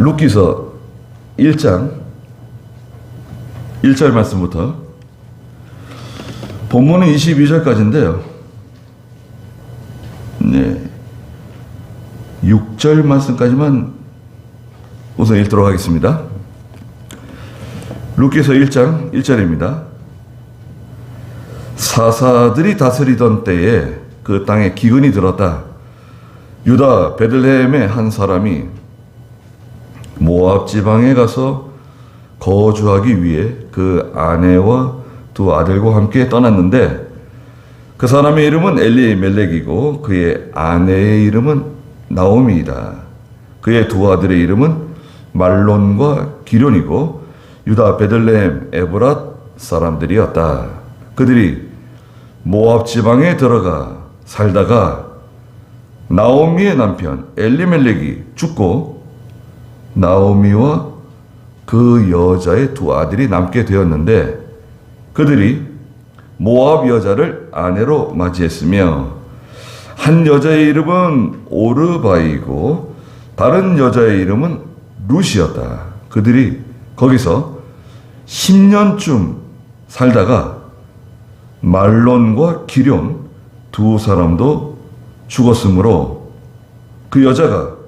룻기서 1장 1절 말씀부터 본문은 22절까지인데요. 네, 6절 말씀까지만 우선 읽도록 하겠습니다. 룻기서 1장 1절입니다. 사사들이 다스리던 때에 그 땅에 기근이 들었다. 유다 베들레헴의 한 사람이 모압 지방에 가서 거주하기 위해 그 아내와 두 아들과 함께 떠났는데 그 사람의 이름은 엘리멜렉이고 그의 아내의 이름은 나오미이다. 그의 두 아들의 이름은 말론과 기련이고 유다 베들레헴 에브랏 사람들이었다. 그들이 모압 지방에 들어가 살다가 나오미의 남편 엘리멜렉이 죽고 나오미와 그 여자의 두 아들이 남게 되었는데 그들이 모압 여자를 아내로 맞이했으며 한 여자의 이름은 오르바이고 다른 여자의 이름은 룻이었다. 그들이 거기서 10년쯤 살다가 말론과 기럨 두 사람도 죽었으므로 그 여자가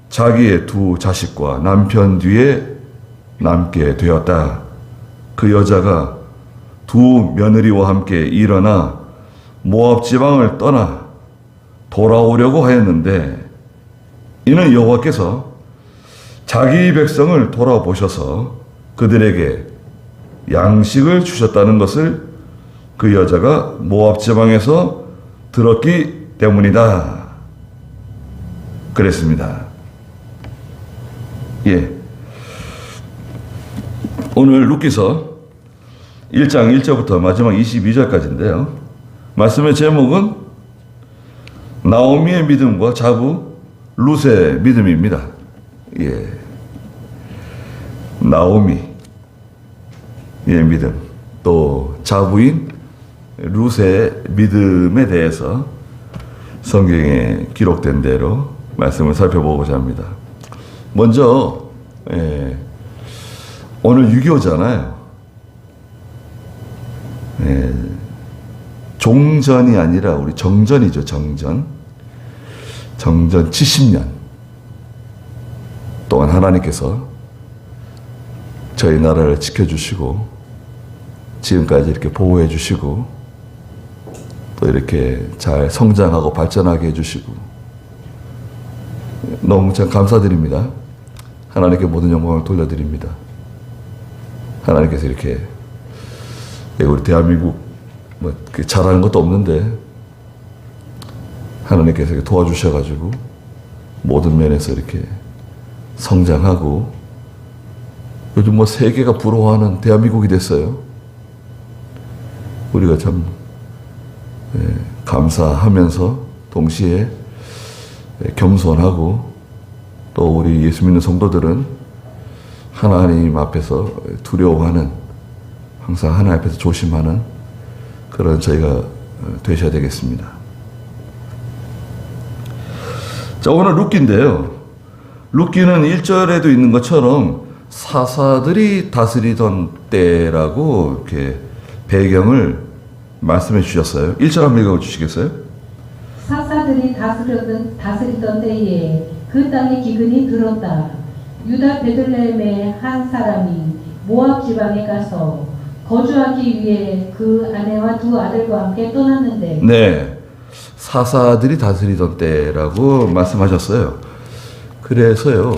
자기의 두 자식과 남편 뒤에 남게 되었다. 그 여자가 두 며느리와 함께 일어나 모압 지방을 떠나 돌아오려고 하였는데 이는 여호와께서 자기 백성을 돌아보셔서 그들에게 양식을 주셨다는 것을 그 여자가 모압 지방에서 들었기 때문이다. 그랬습니다. 예. 오늘 룻기서 1장 1절부터 마지막 22절까지인데요. 말씀의 제목은 나오미의 믿음과 자부 룻의 믿음입니다. 예. 나오미의 믿음, 또 자부인 룻의 믿음에 대해서 성경에 기록된 대로 말씀을 살펴보고자 합니다. 먼저 오늘 6.25잖아요. 종전이 아니라 우리 정전이죠. 정전 70년 동안 하나님께서 저희 나라를 지켜주시고 지금까지 이렇게 보호해 주시고 또 이렇게 잘 성장하고 발전하게 해주시고 너무 참 감사드립니다. 하나님께 모든 영광을 돌려드립니다. 하나님께서 이렇게 우리 대한민국 뭐 잘하는 것도 없는데 하나님께서 이렇게 도와주셔가지고 모든 면에서 이렇게 성장하고 요즘 뭐 세계가 부러워하는 대한민국이 됐어요. 우리가 참 감사하면서 동시에 겸손하고 또 우리 예수 믿는 성도들은 하나님 앞에서 두려워하는, 항상 하나님 앞에서 조심하는 그런 저희가 되셔야 되겠습니다. 자, 오늘 룻기인데요. 룻기는 1절에도 있는 것처럼 사사들이 다스리던 때라고 이렇게 배경을 말씀해 주셨어요. 1절 한번 읽어 주시겠어요? 사사들이 다스리던 때에 그 땅에 기근이 들었다. 유다 베들레헴의 한 사람이 모압 지방에 가서 거주하기 위해 그 아내와 두 아들과 함께 떠났는데 네, 사사들이 다스리던 때라고 말씀하셨어요. 그래서요,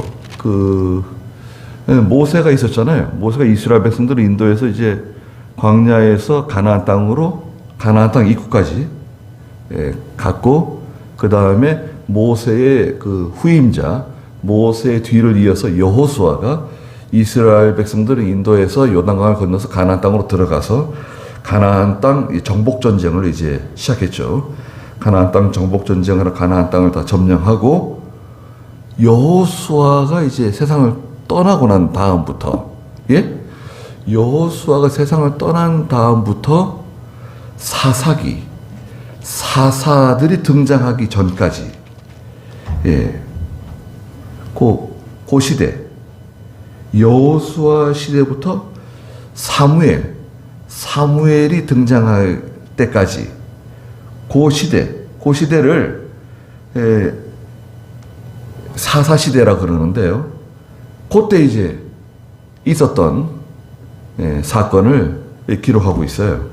모세가 있었잖아요. 모세가 이스라엘 백성들을 인도해서 이제 광야에서 가나안 땅 입구까지 갔고, 그 다음에 모세의 그 후임자, 모세의 뒤를 이어서 여호수아가 이스라엘 백성들을 인도해서 요단강을 건너서 가나안 땅으로 들어가서 가나안 땅 정복 전쟁을 이제 시작했죠. 가나안 땅 정복 전쟁으로 가나안 땅을 다 점령하고 여호수아가 이제 세상을 떠나고 난 다음부터, 예? 여호수아가 세상을 떠난 다음부터 사사들이 등장하기 전까지, 예, 그 시대, 여호수아 시대부터 사무엘이 등장할 때까지 그 시대를 사사시대라 그러는데요. 그때 이제 있었던 사건을 기록하고 있어요.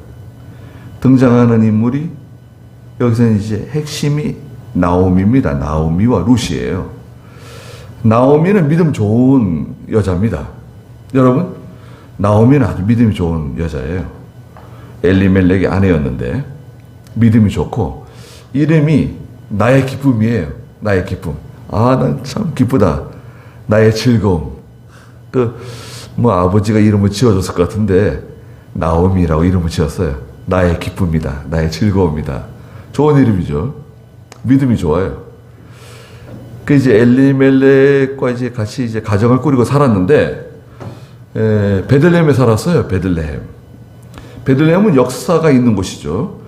등장하는 인물이 여기서는 이제 핵심이 나오미입니다. 나오미와 룻이에요. 나오미는 믿음 좋은 여자입니다. 여러분, 나오미는 아주 믿음이 좋은 여자예요. 엘리멜렉의 아내였는데 믿음이 좋고 이름이 나의 기쁨이에요. 나의 기쁨. 아, 난 참 기쁘다. 나의 즐거움. 아버지가 이름을 지어줬을 것 같은데 나오미라고 이름을 지었어요. 나의 기쁨이다. 나의 즐거움이다. 좋은 이름이죠. 믿음이 좋아요. 이제 엘리멜렉과 이제 같이 이제 가정을 꾸리고 살았는데 베들레헴에 살았어요. 베들레헴은 역사가 있는 곳이죠.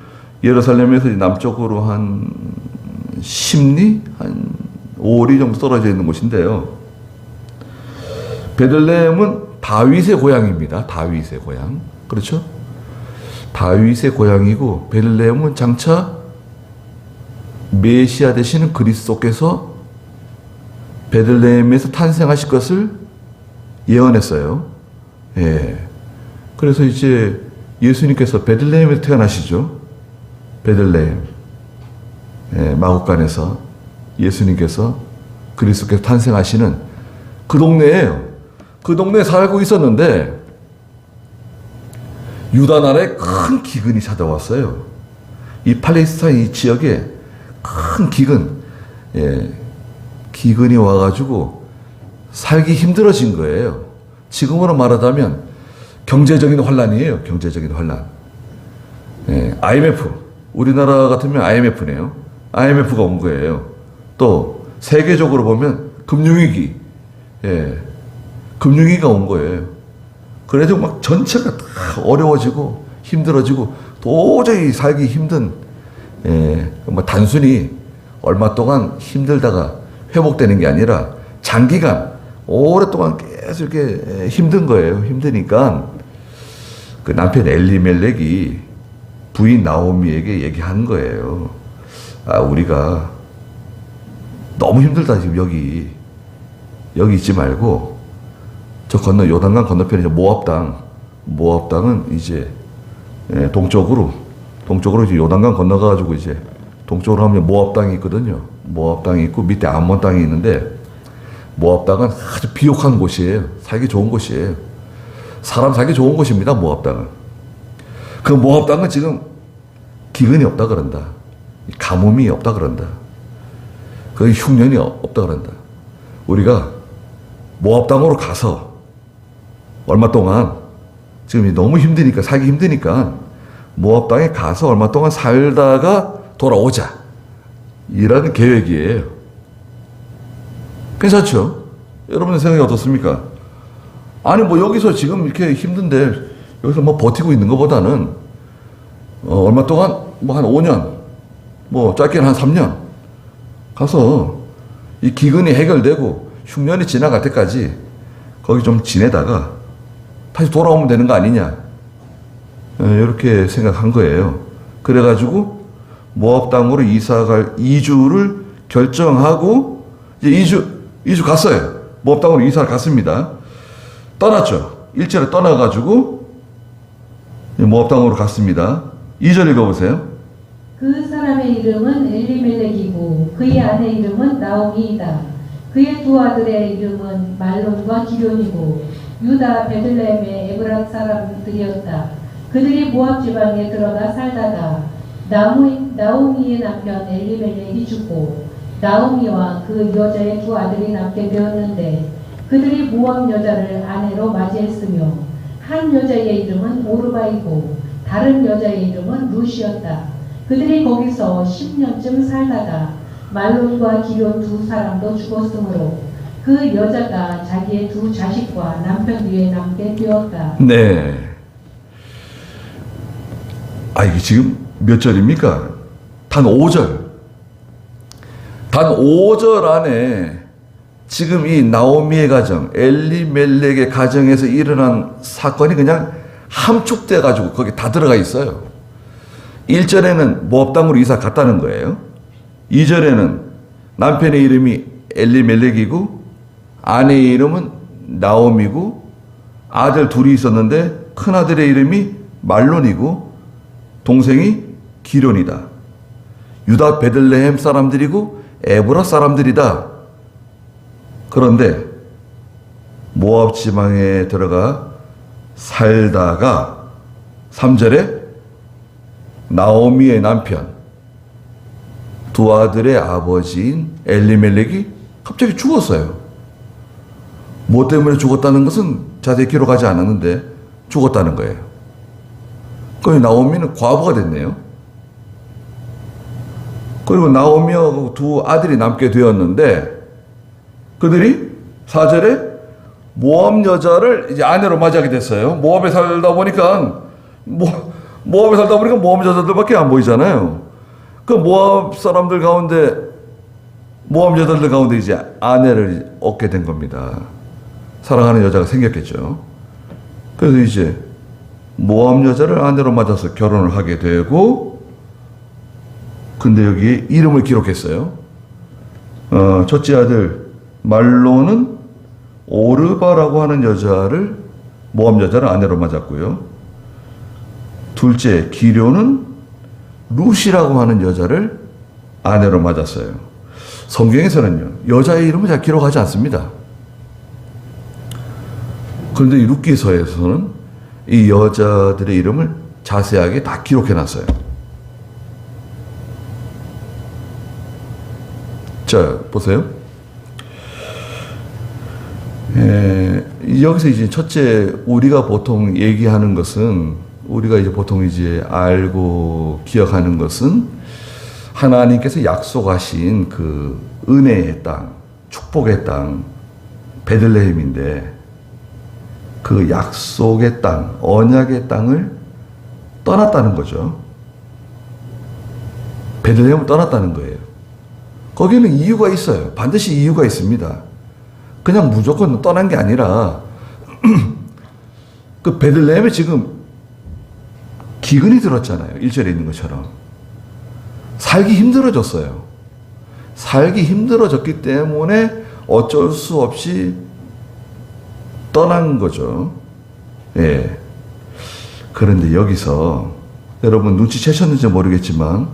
예루살렘에서 남쪽으로 한 10리, 한 5리 정도 떨어져 있는 곳인데요. 베들레헴은 다윗의 고향입니다. 다윗의 고향. 그렇죠? 다윗의 고향이고 베들레헴은 장차 메시아 되시는 그리스도께서 베들레헴에서 탄생하실 것을 예언했어요. 그래서 이제 예수님께서 베들레헴에서 태어나시죠. 베들레헴. 마국간에서 예수님께서 그리스도께서 탄생하시는 그 동네예요. 그 동네에 살고 있었는데 유다 나라에 큰 기근이 찾아왔어요. 이 팔레스타인 이 지역에 큰 기근이 와가지고 살기 힘들어진 거예요. 지금으로 말하자면 경제적인 환란이에요. 경제적인 환란. IMF. 우리나라 같으면 IMF네요. IMF가 온 거예요. 또 세계적으로 보면 금융위기. 금융위기가 온 거예요. 그래도 막 전체가 다 어려워지고 힘들어지고 도저히 살기 힘든 단순히 얼마 동안 힘들다가 회복되는 게 아니라 장기간 오랫동안 계속 이렇게 힘든 거예요. 힘드니까 그 남편 엘리멜렉이 부인 나오미에게 얘기한 거예요. 아, 우리가 너무 힘들다 지금 여기 있지 말고 저 요단강 건너편에 이제 모압당은 이제 동쪽으로 이제 요단강 건너가지고 이제 동쪽으로 하면 모압 땅이 있거든요. 모압 땅이 있고 밑에 암몬 땅이 있는데 모압 땅은 아주 비옥한 곳이에요. 살기 좋은 곳이에요. 사람 살기 좋은 곳입니다. 모압 땅은. 그 모압 땅은 지금 기근이 없다 그런다. 가뭄이 없다 그런다. 그 흉년이 없다 그런다. 우리가 모압 땅으로 가서 얼마 동안 지금 너무 힘드니까 살기 힘드니까 모압 땅에 가서 얼마 동안 살다가 돌아오자. 이라는 계획이에요. 괜찮죠? 여러분의 생각이 어떻습니까? 아니 여기서 지금 이렇게 힘든데 여기서 버티고 있는 것보다는 얼마 동안 한 5년 짧게는 한 3년 가서 이 기근이 해결되고 흉년이 지나갈 때까지 거기 좀 지내다가 다시 돌아오면 되는 거 아니냐. 이렇게 생각한 거예요. 그래가지고 모압 땅으로 이사갈 이주를 결정하고 이제 이주 갔어요. 모압 땅으로 이사를 갔습니다. 떠났죠. 일제를 떠나가지고 모압 땅으로 갔습니다. 2절 읽어보세요. 그 사람의 이름은 엘리멜렉이고 그의 아내 이름은 나오미이다. 그의 두 아들의 이름은 말론과 기럐이고 유다 베들레헴의 에브랏 사람들이었다. 그들이 모압 지방에 들어가 살다가 나오미의 남편 엘리멜렉이 죽고 나오미와 그 여자의 두 아들이 남게 되었는데 그들이 모압 여자를 아내로 맞이했으며 한 여자의 이름은 오르바이고 다른 여자의 이름은 룻이었다. 그들이 거기서 10년쯤 살다가 말론과 기럐 두 사람도 죽었으므로 그 여자가 자기의 두 자식과 남편 뒤에 남게 되었다. 네. 이게 지금 몇 절입니까? 단 5절. 단 5절 안에 지금 이 나오미의 가정, 엘리멜렉의 가정에서 일어난 사건이 그냥 함축돼 가지고 거기 다 들어가 있어요. 1절에는 모압 땅으로 이사 갔다는 거예요. 2절에는 남편의 이름이 엘리멜렉이고 아내의 이름은 나오미고 아들 둘이 있었는데 큰아들의 이름이 말론이고 동생이 기론이다. 유다 베들레헴 사람들이고 에브라 사람들이다. 그런데 모압 지방에 들어가 살다가 3절에 나오미의 남편 두 아들의 아버지인 엘리멜렉이 갑자기 죽었어요. 뭐 때문에 죽었다는 것은 자세히 기록하지 않았는데 죽었다는 거예요. 그럼 나오미는 과부가 됐네요. 그리고 나오미와 두 아들이 남게 되었는데 그들이 4절에 모압 여자를 이제 아내로 맞이하게 됐어요. 모압에 살다 보니까 모압 여자들밖에 안 보이잖아요. 그 모압 사람들 가운데 모압 여자들 가운데 이제 아내를 얻게 된 겁니다. 사랑하는 여자가 생겼겠죠. 그래서 이제 모압 여자를 아내로 맞아서 결혼을 하게 되고, 근데 여기에 이름을 기록했어요. 첫째 아들 말로는 오르바라고 하는 여자를 모압 여자를 아내로 맞았고요. 둘째 기료는 루시라고 하는 여자를 아내로 맞았어요. 성경에서는요 여자의 이름을 잘 기록하지 않습니다. 그런데 이 룻기서에서는 이 여자들의 이름을 자세하게 다 기록해놨어요. 자 보세요. 여기서 이제 첫째 우리가 보통 얘기하는 것은, 우리가 이제 보통 이제 알고 기억하는 것은 하나님께서 약속하신 그 은혜의 땅, 축복의 땅 베들레헴인데, 그 약속의 땅, 언약의 땅을 떠났다는 거죠. 베들레헴을 떠났다는 거예요. 거기는 이유가 있어요. 반드시 이유가 있습니다. 그냥 무조건 떠난 게 아니라 그 베들레헴에 지금 기근이 들었잖아요. 1절에 있는 것처럼. 살기 힘들어졌어요. 살기 힘들어졌기 때문에 어쩔 수 없이 떠난 거죠. 예. 그런데 여기서 여러분 눈치채셨는지 모르겠지만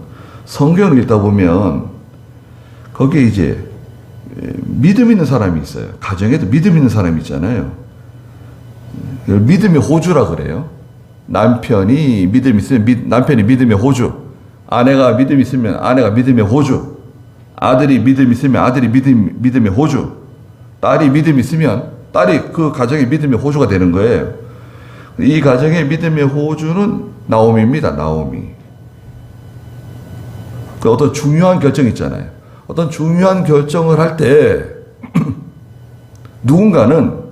성경을 읽다 보면 거기에 이제 믿음 있는 사람이 있어요. 가정에도 믿음 있는 사람이 있잖아요. 믿음의 호주라 그래요. 남편이 믿음 있으면 남편이 믿음의 호주, 아내가 믿음 있으면 아내가 믿음의 호주, 아들이 믿음 있으면 아들이 믿음의 호주, 딸이 믿음 있으면 딸이 그 가정의 믿음의 호주가 되는 거예요. 이 가정의 믿음의 호주는 나오미입니다. 나오미. 그 어떤 중요한 결정 있잖아요. 어떤 중요한 결정을 할 때 누군가는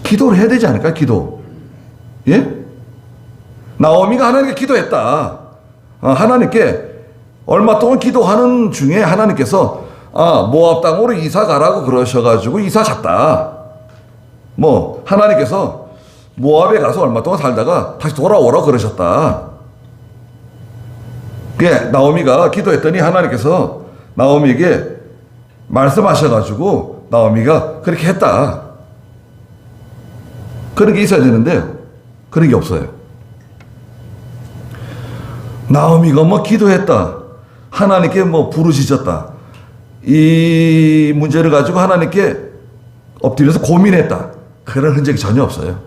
기도를 해야 되지 않을까? 기도. 예? 나오미가 하나님께 기도했다. 하나님께 얼마 동안 기도하는 중에 하나님께서 모압 땅으로 이사 가라고 그러셔가지고 이사 갔다. 뭐 하나님께서 모압에 가서 얼마 동안 살다가 다시 돌아오라고 그러셨다. 그게 나오미가 기도했더니 하나님께서 나오미에게 말씀하셔가지고 나오미가 그렇게 했다. 그런 게 있어야 되는데 그런 게 없어요. 나오미가 뭐 기도했다, 하나님께 뭐 부르짖었다, 이 문제를 가지고 하나님께 엎드려서 고민했다, 그런 흔적이 전혀 없어요.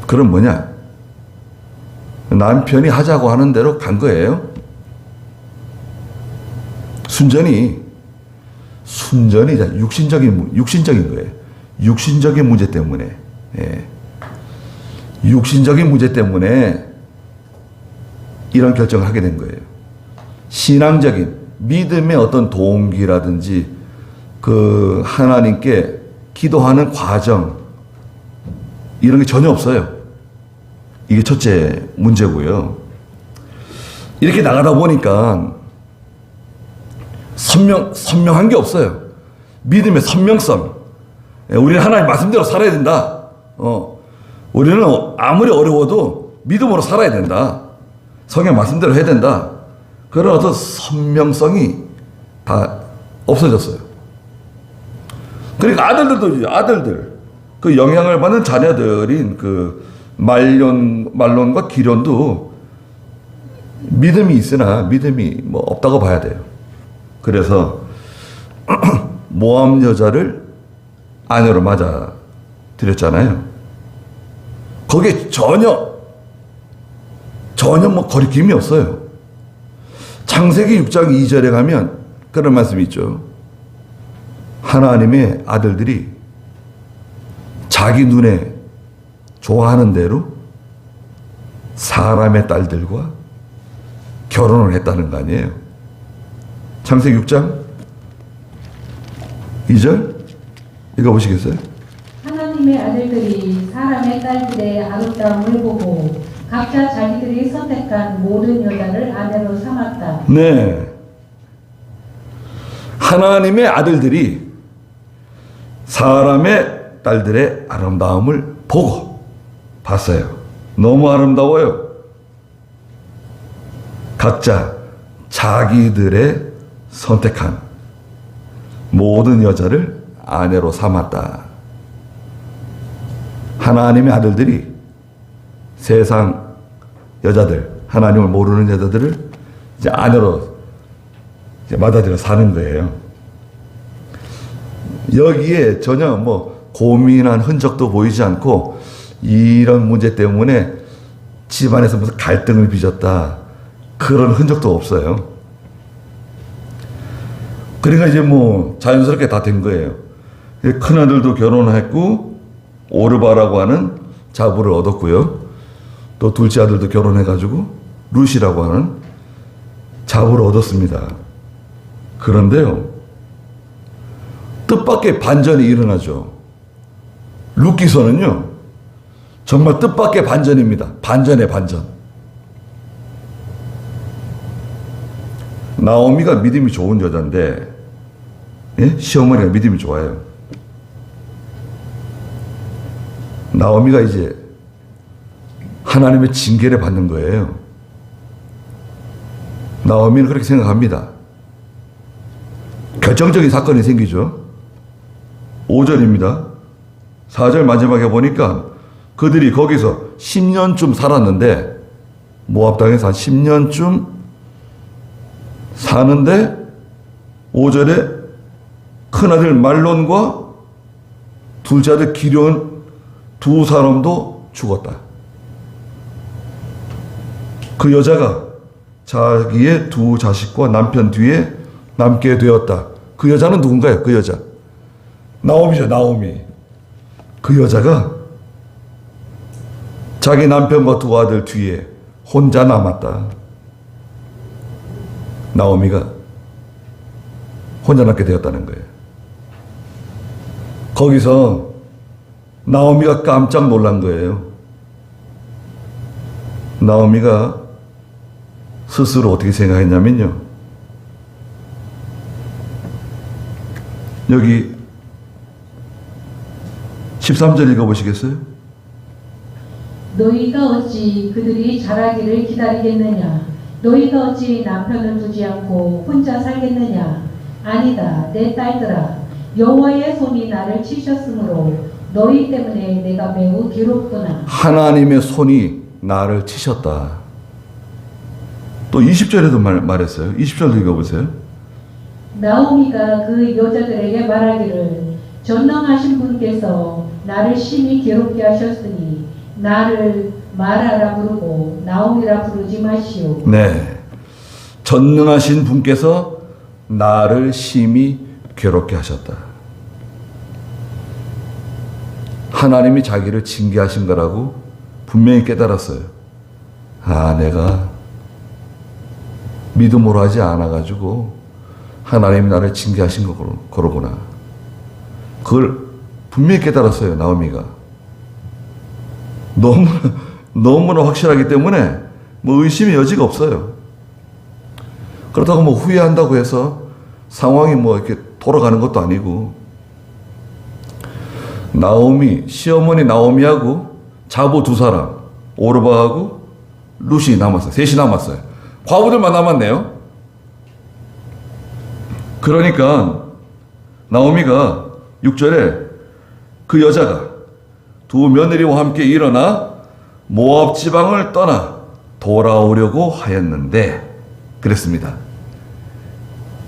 그럼 뭐냐? 남편이 하자고 하는 대로 간 거예요. 순전히 육신적인 거예요. 육신적인 문제 때문에. 예. 육신적인 문제 때문에 이런 결정을 하게 된 거예요. 신앙적인 믿음의 어떤 동기라든지 그 하나님께 기도하는 과정, 이런 게 전혀 없어요. 이게 첫째 문제고요. 이렇게 나가다 보니까 선명한 게 없어요. 믿음의 선명성. 우리는 하나님 말씀대로 살아야 된다. 우리는 아무리 어려워도 믿음으로 살아야 된다. 성경 말씀대로 해야 된다. 그런 어떤 선명성이 다 없어졌어요. 그러니까 아들들, 그 영향을 받는 자녀들인 그 말론과 기론도 믿음이 있으나 믿음이 뭐 없다고 봐야 돼요. 그래서 모함 여자를 아내로 맞아 드렸잖아요. 거기에 전혀 뭐 거리낌이 없어요. 창세기 6장 2절에 가면 그런 말씀이 있죠. 하나님의 아들들이 자기 눈에 좋아하는 대로 사람의 딸들과 결혼을 했다는 거 아니에요. 창세기 6장 2절 읽어보시겠어요? 하나님의 아들들이 사람의 딸들의 아름다움을 보고 각자 자기들이 선택한 모든 여자를 아내로 삼았다. 네. 하나님의 아들들이 사람의 딸들의 아름다움을 보고 봤어요. 너무 아름다워요. 각자 자기들의 선택한 모든 여자를 아내로 삼았다. 하나님의 아들들이 세상 여자들, 하나님을 모르는 여자들을 이제 아내로 이제 받아들여 사는 거예요. 여기에 전혀 뭐 고민한 흔적도 보이지 않고 이런 문제 때문에 집안에서 무슨 갈등을 빚었다. 그런 흔적도 없어요. 그러니까 이제 뭐 자연스럽게 다 된 거예요. 큰아들도 결혼했고 오르바라고 하는 자부를 얻었고요. 또 둘째 아들도 결혼해가지고 룻이라고 하는 자부를 얻었습니다. 그런데요, 뜻밖의 반전이 일어나죠. 룻기서는요, 정말 뜻밖의 반전입니다. 반전의 반전. 나오미가 믿음이 좋은 여자인데, 예? 시어머니가 믿음이 좋아요. 나오미가 이제 하나님의 징계를 받는 거예요. 나오미는 그렇게 생각합니다. 결정적인 사건이 생기죠. 5절입니다. 4절 마지막에 보니까 그들이 거기서 10년쯤 살았는데, 모압 땅에서 한 10년쯤 사는데 5절에 큰아들 말론과 둘째 아들 기럨 두 사람도 죽었다. 그 여자가 자기의 두 자식과 남편 뒤에 남게 되었다. 그 여자는 누군가요? 그 여자 나오미죠. 나오미. 그 여자가 자기 남편과 두 아들 뒤에 혼자 남았다. 나오미가 혼자 남게 되었다는 거예요. 거기서 나오미가 깜짝 놀란 거예요. 나오미가 스스로 어떻게 생각했냐면요, 여기 13절 읽어보시겠어요? 너희가 어찌 그들이 자라기를 기다리겠느냐? 너희가 어찌 남편을 두지 않고 혼자 살겠느냐? 아니다, 내 딸들아. 여호와의 손이 나를 치셨으므로 너희 때문에 내가 매우 괴롭구나. 하나님의 손이 나를 치셨다. 또 20절에도 말했어요. 20절도 읽어보세요. 나오미가 그 여자들에게 말하기를 전능하신 분께서 나를 심히 괴롭게 하셨으니 나를 마라라 부르고 나오미라 부르지 마시오. 네, 전능하신 분께서 나를 심히 괴롭게 하셨다. 하나님이 자기를 징계하신 거라고 분명히 깨달았어요. 아, 내가 믿음으로 하지 않아가지고 하나님이 나를 징계하신 거로구나. 그걸 분명히 깨달았어요. 나오미가 너무나 확실하기 때문에 뭐 의심의 여지가 없어요. 그렇다고 뭐 후회한다고 해서 상황이 뭐 이렇게 돌아가는 것도 아니고, 나오미, 시어머니 나오미하고 자부 두 사람, 오르바하고 룻이 남았어요. 셋이 남았어요. 과부들만 남았네요. 그러니까 나오미가 6절에 그 여자가 두 며느리와 함께 일어나 모압 지방을 떠나 돌아오려고 하였는데, 그랬습니다.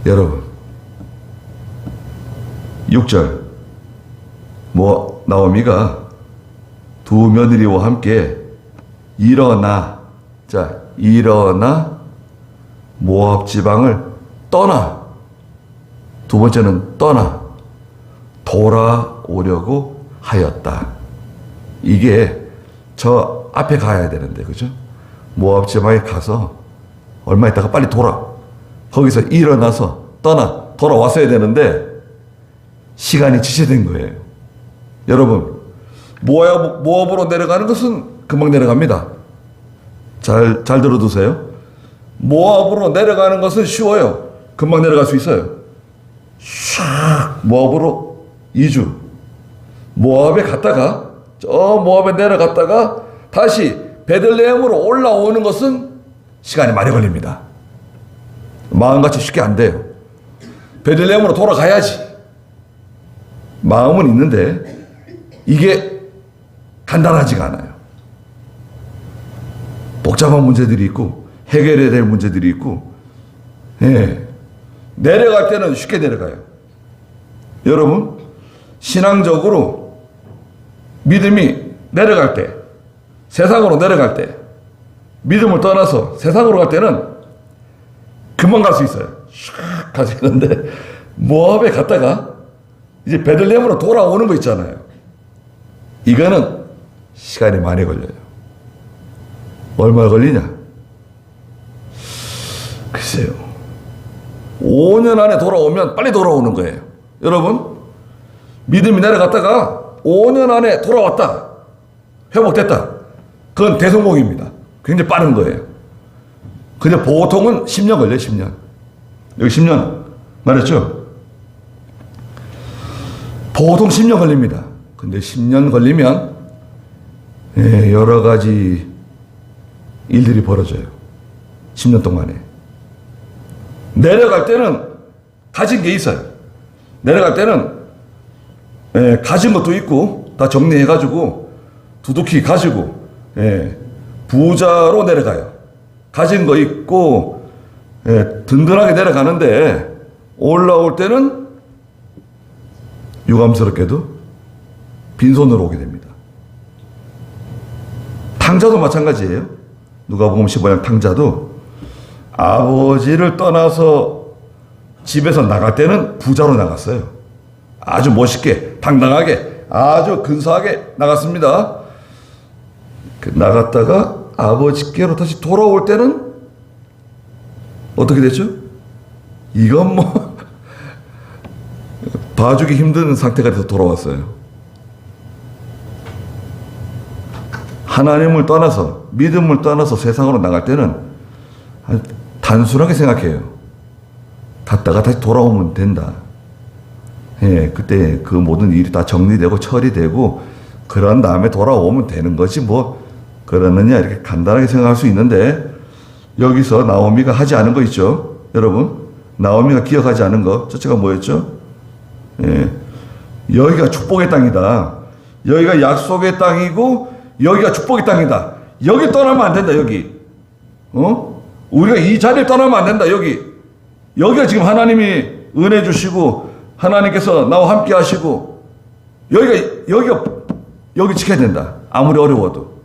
여러분, 6절 나오미가 두 며느리와 함께 일어나 모압 지방을 떠나, 두 번째는 떠나 돌아오려고 하였다. 이게 저 앞에 가야 되는데, 그죠? 모압 지방에 가서 얼마 있다가 빨리 거기서 일어나서 돌아왔어야 되는데 시간이 지체된 거예요. 여러분, 모압으로 내려가는 것은 금방 내려갑니다. 잘 들어두세요. 모압으로 내려가는 것은 쉬워요. 금방 내려갈 수 있어요. 샥 모압으로 2주 모압에 갔다가 모압에 내려갔다가 다시 베들레헴으로 올라오는 것은 시간이 많이 걸립니다. 마음같이 쉽게 안 돼요. 베들레헴으로 돌아가야지. 마음은 있는데 이게 간단하지가 않아요. 복잡한 문제들이 있고 해결해야 될 문제들이 있고, 내려갈 때는 쉽게 내려가요. 여러분, 신앙적으로 믿음이 내려갈 때, 세상으로 내려갈 때, 믿음을 떠나서 세상으로 갈 때는 금방 갈 수 있어요. 샥 갈 수 있는데 모압에 갔다가 이제 베들레헴으로 돌아오는 거 있잖아요. 이거는 시간이 많이 걸려요. 얼마 걸리냐? 글쎄요. 5년 안에 돌아오면 빨리 돌아오는 거예요. 여러분, 믿음이 내려갔다가 5년 안에 돌아왔다. 회복됐다. 그건 대성공입니다. 굉장히 빠른 거예요. 근데 보통은 10년 걸려요, 10년. 여기 10년 말했죠? 보통 10년 걸립니다. 근데 10년 걸리면 여러 가지 일들이 벌어져요. 10년 동안에. 내려갈 때는 가진 게 있어요. 내려갈 때는 가진 것도 있고 다 정리해가지고 두둑히 가지고 부자로 내려가요. 가진 거 있고 든든하게 내려가는데 올라올 때는 유감스럽게도 빈손으로 오게 됩니다. 탕자도 마찬가지예요. 누가복음 15장 탕자도 아버지를 떠나서 집에서 나갈 때는 부자로 나갔어요. 아주 멋있게 당당하게 아주 근사하게 나갔습니다. 나갔다가 아버지께로 다시 돌아올 때는 어떻게 됐죠? 이건 뭐 봐주기 힘든 상태가 돼서 돌아왔어요. 하나님을 떠나서 믿음을 떠나서 세상으로 나갈 때는 단순하게 생각해요. 갔다가 다시 돌아오면 된다. 그때 그 모든 일이 다 정리되고 처리되고 그런 다음에 돌아오면 되는 거지 뭐 그러느냐 이렇게 간단하게 생각할 수 있는데, 여기서 나오미가 하지 않은 거 있죠. 여러분, 나오미가 기억하지 않은 거 첫째가 뭐였죠? 여기가 축복의 땅이다. 여기가 약속의 땅이고 여기가 축복의 땅이다. 여기 떠나면 안 된다. 여기 우리가 이 자리를 떠나면 안 된다. 여기가 지금 하나님이 은혜 주시고 하나님께서 나와 함께 하시고 여기 지켜야 된다. 아무리 어려워도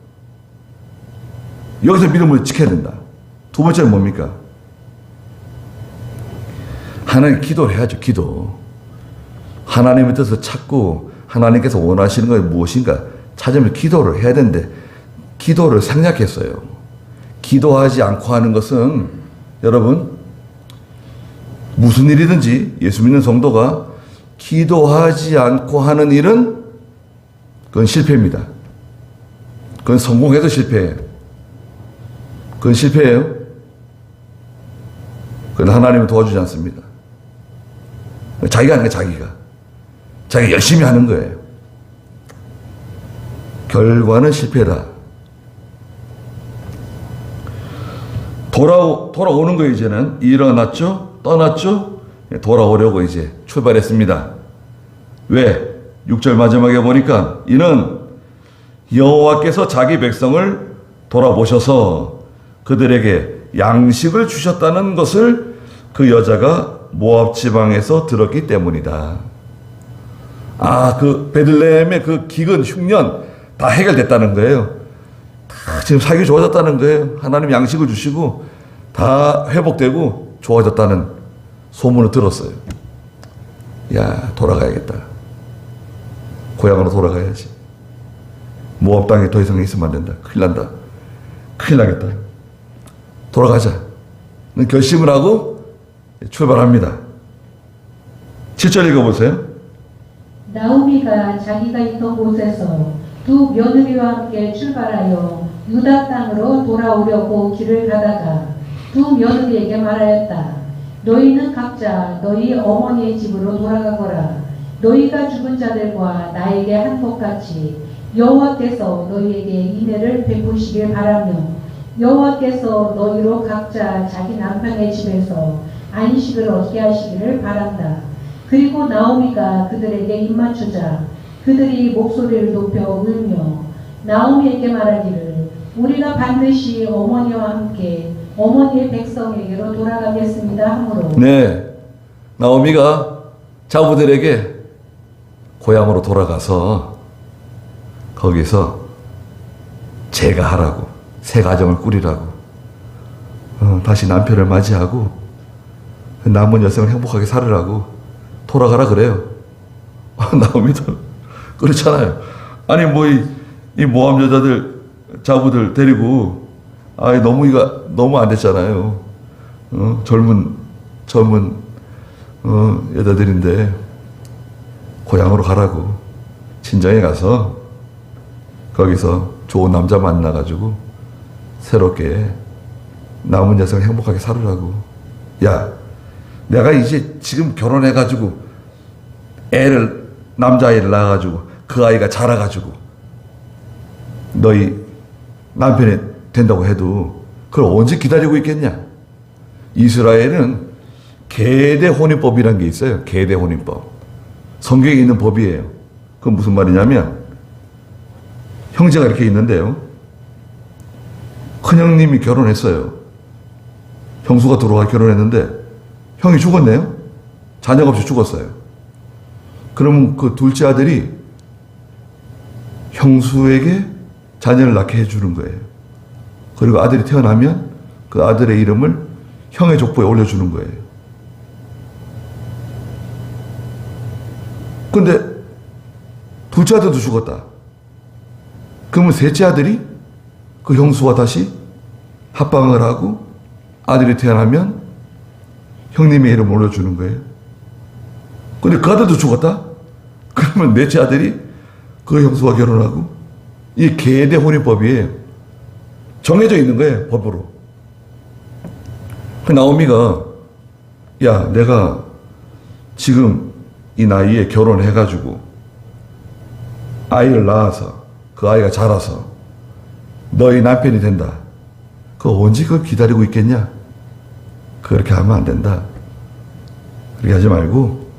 여기서 믿음을 지켜야 된다. 두 번째는 뭡니까? 하나님 기도를 해야죠. 기도. 하나님의 뜻을 찾고 하나님께서 원하시는 것이 무엇인가 찾으면 기도를 해야 되는데 기도를 생략했어요. 기도하지 않고 하는 것은 여러분 무슨 일이든지 예수 믿는 성도가 기도하지 않고 하는 일은 그건 실패입니다. 그건 성공해도 실패예요. 그건 실패예요. 그건 하나님은 도와주지 않습니다. 자기가 하는 거야, 자기가 열심히 하는 거예요. 결과는 실패다. 돌아오는 거예요. 이제는 일어났죠, 떠났죠, 돌아오려고 이제 출발했습니다. 왜? 6절 마지막에 보니까 이는 여호와께서 자기 백성을 돌아보셔서 그들에게 양식을 주셨다는 것을 그 여자가 모압 지방에서 들었기 때문이다. 그 베들레헴의 그 기근, 흉년 다 해결됐다는 거예요. 다 지금 살기 좋아졌다는 거예요. 하나님 양식을 주시고 다 회복되고 좋아졌다는 소문을 들었어요. 야, 돌아가야겠다. 고향으로 돌아가야지. 모압 땅에 더 이상 있으면 안 된다. 큰일 난다. 큰일 나겠다. 돌아가자. 결심을 하고 출발합니다. 7절 읽어보세요. 나오미가 자기가 있던 곳에서 두 며느리와 함께 출발하여 유다 땅으로 돌아오려고 길을 가다가 두 며느리에게 말하였다. 너희는 각자 너희 어머니의 집으로 돌아가거라. 너희가 죽은 자들과 나에게 한 것 같이 여호와께서 너희에게 인애를 베푸시길 바라며 여호와께서 너희로 각자 자기 남편의 집에서 안식을 얻게 하시기를 바란다. 그리고 나오미가 그들에게 입맞추자 그들이 목소리를 높여 울며 나오미에게 말하기를 우리가 반드시 어머니와 함께 어머니의 백성에게로 돌아가겠습니다 하므로. 네, 나오미가 자부들에게 고향으로 돌아가서 거기서 제가 하라고, 새 가정을 꾸리라고, 다시 남편을 맞이하고 남은 여생을 행복하게 살으라고 돌아가라 그래요. 나오미도 그렇잖아요. 아니 이 모함 여자들, 자부들 데리고 너무 안 됐잖아요. 젊은 여자들인데 고향으로 가라고 친정에 가서 거기서 좋은 남자 만나가지고 새롭게 남은 여생을 행복하게 살으라고. 야, 내가 이제 지금 결혼해가지고 남자아이를 낳아가지고 그 아이가 자라가지고 너희 남편이 된다고 해도 그걸 언제 기다리고 있겠냐. 이스라엘은 계대 혼인법이라는 게 있어요. 계대 혼인법. 성경에 있는 법이에요. 그건 무슨 말이냐면 형제가 이렇게 있는데요. 큰형님이 결혼했어요. 형수가 들어와 결혼했는데 형이 죽었네요. 자녀가 없이 죽었어요. 그러면 그 둘째 아들이 형수에게 자녀를 낳게 해주는 거예요. 그리고 아들이 태어나면 그 아들의 이름을 형의 족보에 올려주는 거예요. 근데 둘째 아들도 죽었다. 그러면 셋째 아들이 그 형수와 다시 합방을 하고 아들이 태어나면 형님의 이름을 올려주는 거예요. 근데 그 아들도 죽었다? 그러면 넷째 아들이 그 형수와 결혼하고, 이 계대 혼인법이에요. 정해져 있는 거예요, 법으로. 그 나오미가, 야, 내가 지금 이 나이에 결혼해가지고 아이를 낳아서 그 아이가 자라서 너희 남편이 된다. 그거 언제 그걸 기다리고 있겠냐? 그렇게 하면 안 된다. 그렇게 하지 말고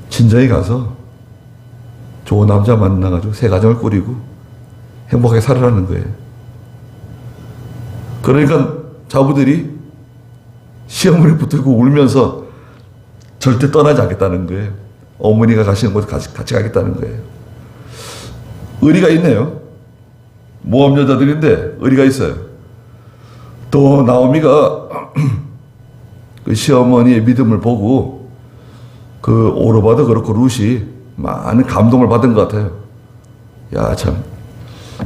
친정에 가서 좋은 남자 만나가지고 새 가정을 꾸리고 행복하게 살으라는 거예요. 그러니까 자부들이 시어머니 붙들고 울면서 절대 떠나지 않겠다는 거예요. 어머니가 가시는 곳에 같이 가겠다는 거예요. 의리가 있네요. 모함 여자들인데 의리가 있어요. 또 나오미가 그 시어머니의 믿음을 보고 그 오르바도 그렇고 룻이 많은 감동을 받은 것 같아요. 야, 참,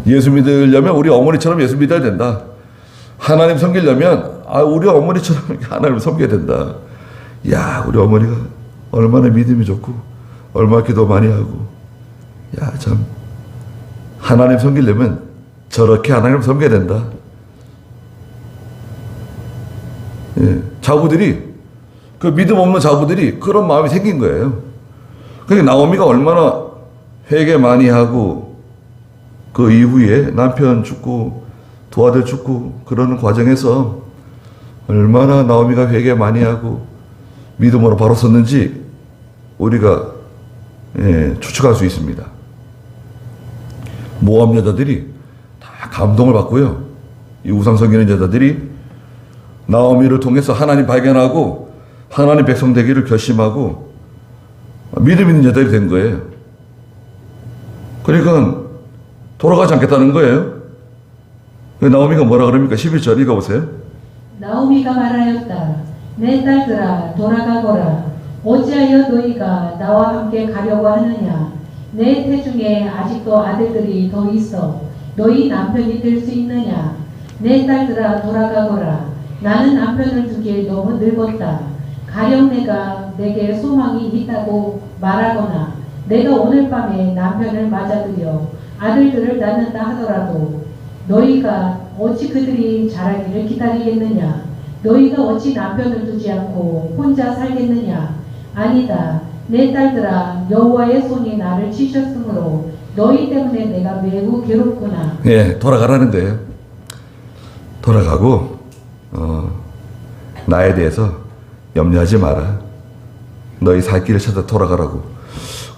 예수 믿으려면 우리 어머니처럼 예수 믿어야 된다. 하나님 섬기려면 우리 어머니처럼 하나님을 섬겨야 된다. 야, 우리 어머니가 얼마나 믿음이 좋고 얼마나 기도 많이 하고, 야, 참, 하나님 섬기려면 저렇게 하나님을 섬겨야 된다. 예, 자부들이 그 믿음 없는 자부들이 그런 마음이 생긴 거예요. 그러니까 나오미가 얼마나 회개 많이 하고 그 이후에 남편 죽고 두 아들 죽고 그러는 과정에서 얼마나 나오미가 회개 많이 하고 믿음으로 바로 섰는지 우리가 추측할 수 있습니다. 모압 여자들이 다 감동을 받고요. 이 우상 섬기는 여자들이 나오미를 통해서 하나님 발견하고 하나님 백성 되기를 결심하고 믿음 있는 여자들이 된 거예요. 그러니까 돌아가지 않겠다는 거예요. 나오미가 뭐라 그럽니까? 11절 읽어보세요. 나오미가 말하였다. 내 딸들아 돌아가거라. 어찌하여 너희가 나와 함께 가려고 하느냐. 내 태중에 아직도 아들들이 더 있어 너희 남편이 될 수 있느냐. 내 딸들아 돌아가거라. 나는 남편을 두기에 너무 늙었다. 가령 내가 내게 소망이 있다고 말하거나 내가 오늘 밤에 남편을 맞아들여 아들들을 낳는다 하더라도 너희가 어찌 그들이 자라기를 기다리겠느냐. 너희가 어찌 남편을 두지 않고 혼자 살겠느냐. 아니다. 내 딸들아 여호와의 손이 나를 치셨으므로 너희 때문에 내가 매우 괴롭구나. 예, 돌아가라는 거예요. 돌아가고 나에 대해서 염려하지 마라. 너희 살 길을 찾아 돌아가라고.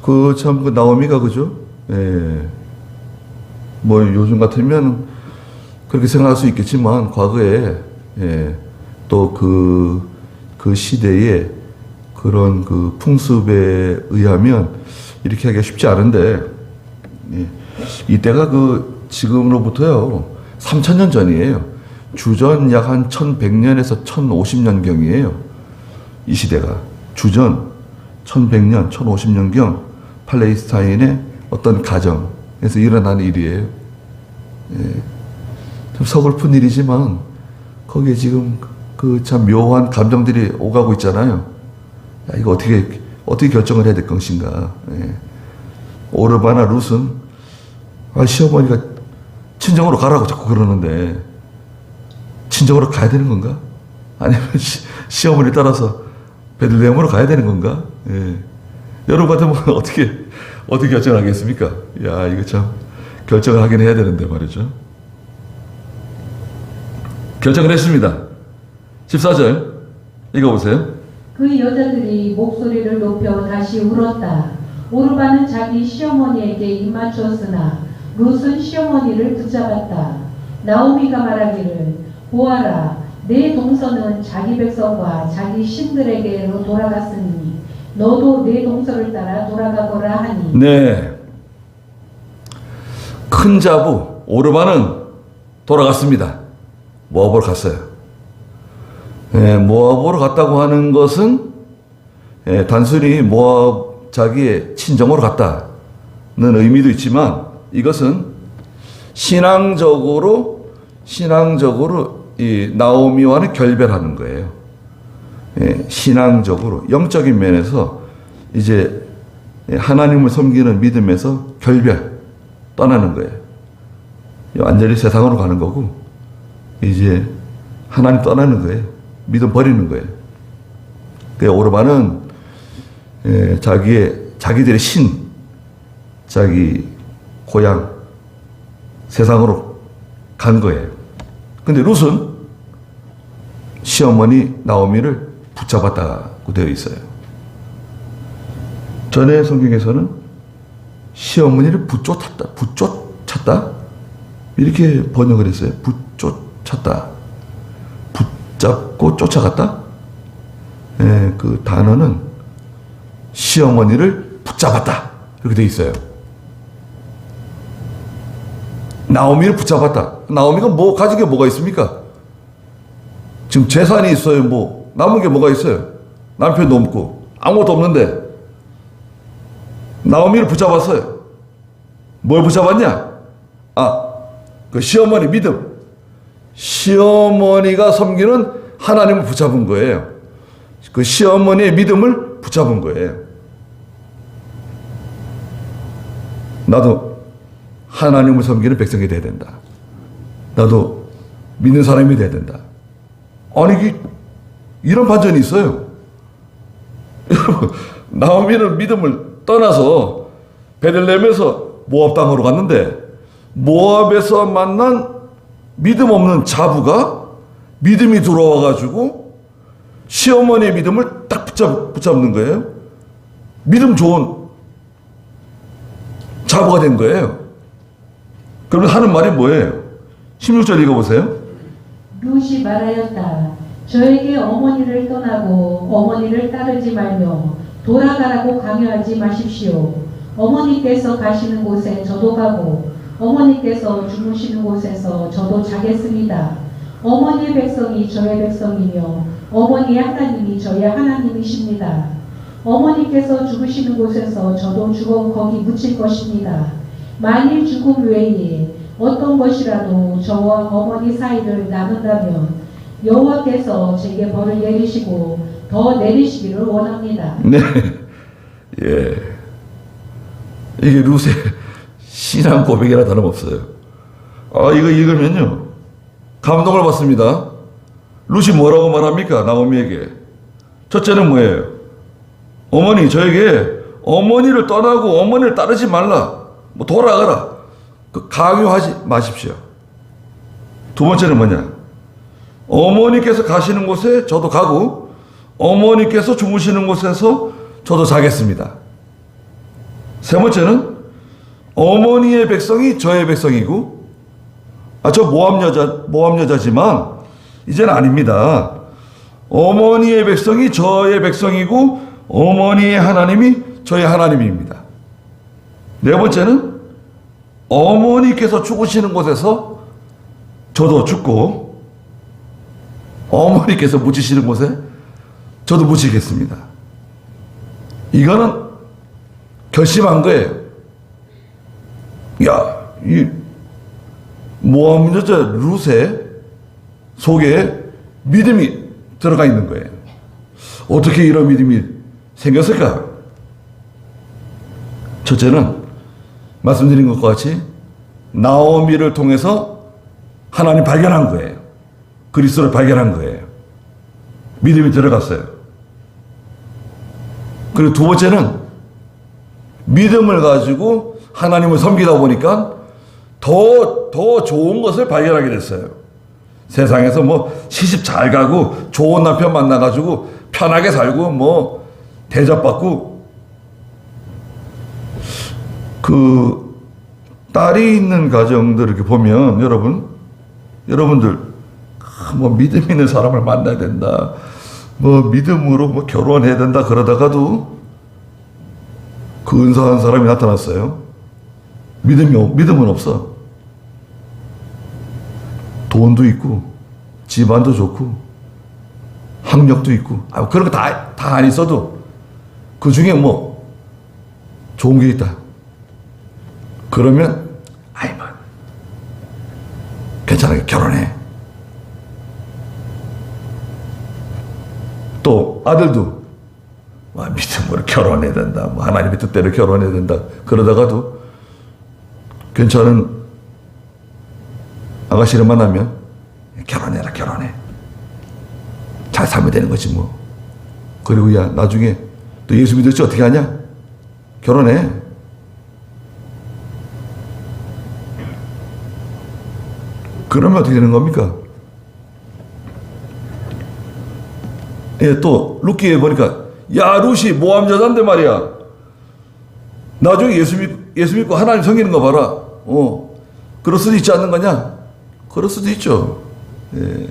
그 참 그 나오미가 그죠? 예. 뭐 요즘 같으면 그렇게 생각할 수 있겠지만 과거에 또 그 시대에 그런 그 풍습에 의하면 이렇게 하기가 쉽지 않은데 이때가 그 지금으로부터요 3000년 전이에요. 주전 약 한 1100년에서 1050년경이에요. 이 시대가 주전 1100년, 1050년경 팔레스타인의 어떤 가정에서 일어나는 일이에요. 좀 서글픈 일이지만 거기에 지금 그 참 묘한 감정들이 오가고 있잖아요. 야, 이거 어떻게 결정을 해야 될 것인가. 오르바나 룻은 시어머니가 친정으로 가라고 자꾸 그러는데 친정으로 가야 되는 건가? 아니면 시어머니 따라서 베들레헴으로 가야 되는 건가? 여러분 같으면 어떻게 결정하겠습니까? 야, 이거 참 결정을 하긴 해야 되는데 말이죠. 결정을 했습니다. 14절 읽어보세요. 그 여자들이 목소리를 높여 다시 울었다. 오르바는 자기 시어머니에게 입맞추었으나 룻은 시어머니를 붙잡았다. 나오미가 말하기를 보아라, 내 동서는 자기 백성과 자기 신들에게로 돌아갔으니 너도 내 동서를 따라 돌아가거라 하니. 네, 큰 자부 오르바는 돌아갔습니다. 모압으로 갔어요. 모압으로 갔다고 하는 것은 단순히 모압 자기의 친정으로 갔다는 의미도 있지만 이것은 신앙적으로 이 나오미와는 결별하는 거예요. 신앙적으로 영적인 면에서 이제 하나님을 섬기는 믿음에서 떠나는 거예요. 완전히 세상으로 가는 거고 이제 하나님 떠나는 거예요. 믿음 버리는 거예요. 오르바는 자기들의 신, 자기 고향, 세상으로 간 거예요. 근데 룻은 시어머니 나오미를 붙잡았다고 되어 있어요. 전에 성경에서는 시어머니를 붙쫓았다? 이렇게 번역을 했어요. 붙쫓았다. 붙잡고 쫓아갔다? 그 단어는 시어머니를 붙잡았다. 이렇게 되어 있어요. 나오미를 붙잡았다. 나오미가 가진 게 뭐가 있습니까? 지금 재산이 있어요. 남은 게 뭐가 있어요? 남편도 없고 아무것도 없는데 나오미를 붙잡았어요. 뭘 붙잡았냐? 그 시어머니 믿음. 시어머니가 섬기는 하나님을 붙잡은 거예요. 그 시어머니의 믿음을 붙잡은 거예요. 나도 하나님을 섬기는 백성이 돼야 된다. 나도 믿는 사람이 돼야 된다. 아니, 이런 반전이 있어요. 나오미는 믿음을 떠나서 베들레헴에서 모압 땅으로 갔는데 모압에서 만난 믿음 없는 자부가 믿음이 들어와가지고 시어머니의 믿음을 딱 붙잡는 거예요. 믿음 좋은 자부가 된 거예요. 그러면 하는 말이 뭐예요? 16절 읽어보세요. 룻이 말하였다. 저에게 어머니를 떠나고 어머니를 따르지 말며 돌아가라고 강요하지 마십시오. 어머니께서 가시는 곳에 저도 가고 어머니께서 주무시는 곳에서 저도 자겠습니다. 어머니의 백성이 저의 백성이며 어머니의 하나님이 저의 하나님이십니다. 어머니께서 죽으시는 곳에서 저도 죽어 거기 묻힐 것입니다. 만일 죽음 외에 어떤 것이라도 저와 어머니 사이를 나눈다면 여호와께서 제게 벌을 내리시고 더 내리시기를 원합니다. 네. 예. 이게 룻의 신앙 고백이라 다름없어요. 이거 읽으면요. 감동을 받습니다. 룻이 뭐라고 말합니까? 나오미에게. 첫째는 뭐예요? 어머니, 저에게 어머니를 떠나고 어머니를 따르지 말라. 뭐 돌아가라. 강요하지 마십시오. 두 번째는 뭐냐? 어머니께서 가시는 곳에 저도 가고 어머니께서 주무시는 곳에서 저도 자겠습니다. 세 번째는 어머니의 백성이 저의 백성이고 저 모압 여자지만 이제는 아닙니다. 어머니의 백성이 저의 백성이고 어머니의 하나님이 저의 하나님입니다. 네 번째는 어머니께서 죽으시는 곳에서 저도 죽고 어머니께서 묻히시는 곳에 저도 묻히겠습니다. 이거는 결심한 거예요. 이 모압 여자 룻의 속에 믿음이 들어가 있는 거예요. 어떻게 이런 믿음이 생겼을까? 첫째는 말씀드린 것과 같이 나오미를 통해서 하나님 발견한 거예요. 그리스도를 발견한 거예요. 믿음이 들어갔어요. 그리고 두 번째는 믿음을 가지고 하나님을 섬기다 보니까 더 좋은 것을 발견하게 됐어요. 세상에서 뭐 시집 잘 가고 좋은 남편 만나가지고 편하게 살고 뭐 대접받고 딸이 있는 가정들 이렇게 보면 여러분들 뭐 믿음 있는 사람을 만나야 된다. 뭐 믿음으로 뭐 결혼해야 된다 그러다가도 근사한 사람이 나타났어요. 믿음은 없어. 돈도 있고 집안도 좋고 학력도 있고 그런 거 다 안 있어도 그 중에 뭐 좋은 게 있다. 그러면 뭐 괜찮아 결혼해. 또 아들도 믿음으로 결혼해야 된다. 뭐 하나님의 뜻대로 결혼해야 된다. 그러다가도 괜찮은 아가씨를 만나면 결혼해라 결혼해. 잘 살면 되는 거지 뭐. 그리고 나중에 또 예수 믿었지 어떻게 하냐? 결혼해. 그러면 어떻게 되는 겁니까? 또 룻기에 보니까 룻이 모압 여자인데 말이야. 나중에 예수 믿고 하나님 섬기는 거 봐라. 그럴 수도 있지 않는 거냐? 그럴 수도 있죠. 예.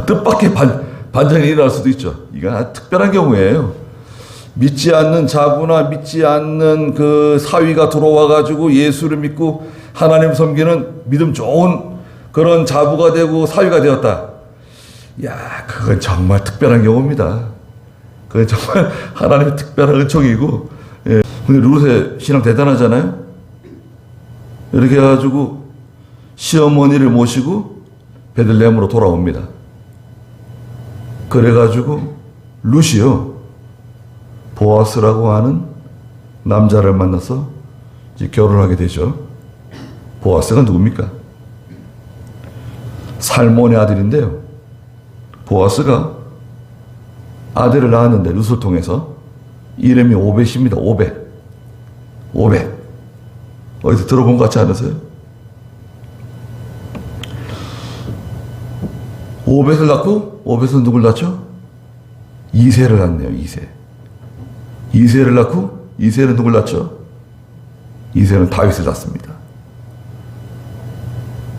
뜻밖의 반전이 일어날 수도 있죠. 이건 아주 특별한 경우예요. 믿지 않는 자부나 믿지 않는 그 사위가 들어와가지고 예수를 믿고 하나님 섬기는 믿음 좋은 그런 자부가 되고 사위가 되었다. 그건 정말 특별한 경우입니다. 그건 정말 하나님의 특별한 은총이고. 예. 근데 룻의 신앙 대단하잖아요. 이렇게 해가지고 시어머니를 모시고 베들레헴으로 돌아옵니다. 그래가지고 룻이요 보아스라고 하는 남자를 만나서 이제 결혼하게 되죠. 보아스가 누굽니까? 살몬의 아들인데요. 보아스가 아들을 낳았는데 룻을 통해서 이름이 오벳입니다. 오벳. 오벳. 어디서 들어본 것 같지 않으세요? 오벳을 낳고, 오벳은 누굴 낳죠? 이새를 낳네요. 이새. 이새를 낳고, 이새는 누굴 낳죠? 이새는 다윗을 낳습니다.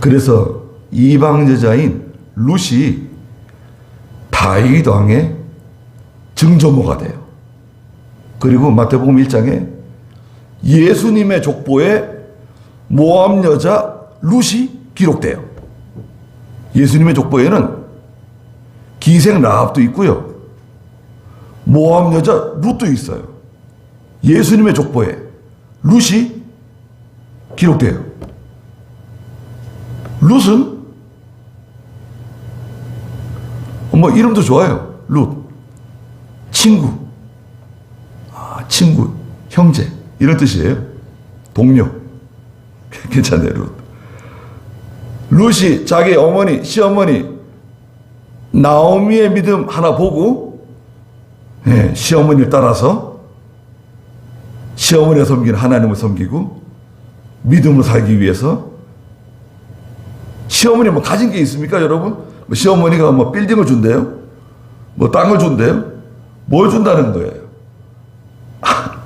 그래서 이방 여자인 룻이 다윗 왕의 증조모가 돼요. 그리고 마태복음 1장에 예수님의 족보에 모압 여자 룻이 기록돼요. 예수님의 족보에는 기생 라합도 있고요. 모압 여자 룻도 있어요. 예수님의 족보에 룻이 기록돼요. 룻은 뭐 이름도 좋아요. 룻. 친구. 친구. 형제. 이런 뜻이에요. 동료. 괜찮네요. 룻. 룻이 자기 어머니, 시어머니 나오미의 믿음 하나 보고 시어머니를 따라서 시어머니가 섬기는 하나님을 섬기고 믿음으로 살기 위해서 시어머니 뭐 가진 게 있습니까, 여러분? 뭐 시어머니가 뭐 빌딩을 준대요? 뭐 땅을 준대요? 뭘 준다는 거예요?